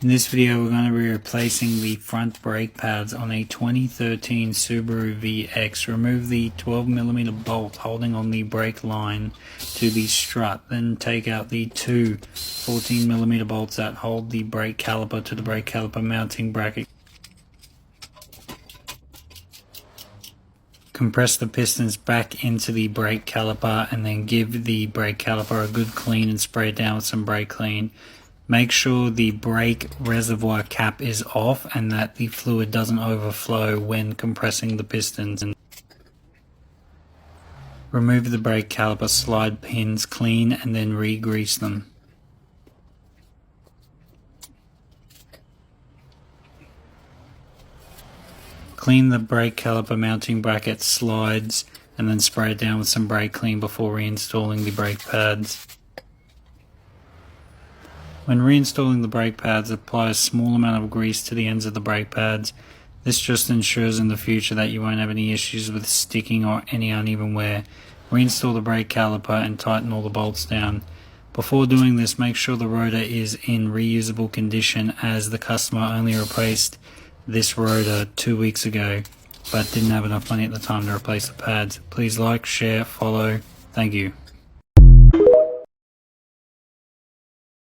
In this video, we're going to be replacing the front brake pads on a 2013 Subaru VX. Remove the 12mm bolt holding on the brake line to the strut, then take out the two 14mm bolts that hold the brake caliper to the brake caliper mounting bracket. Compress the pistons back into the brake caliper and then give the brake caliper a good clean and spray it down with some brake clean. Make sure the brake reservoir cap is off and that the fluid doesn't overflow when compressing the pistons. Remove the brake caliper slide pins clean and then re-grease them. Clean the brake caliper mounting bracket slides and then spray it down with some brake clean before reinstalling the brake pads. When reinstalling the brake pads, apply a small amount of grease to the ends of the brake pads. This just ensures in the future that you won't have any issues with sticking or any uneven wear. Reinstall the brake caliper and tighten all the bolts down. Before doing this, make sure the rotor is in reusable condition, as the customer only replaced this rotor 2 weeks ago but didn't have enough money at the time to replace the pads. Please like, share, follow. Thank you.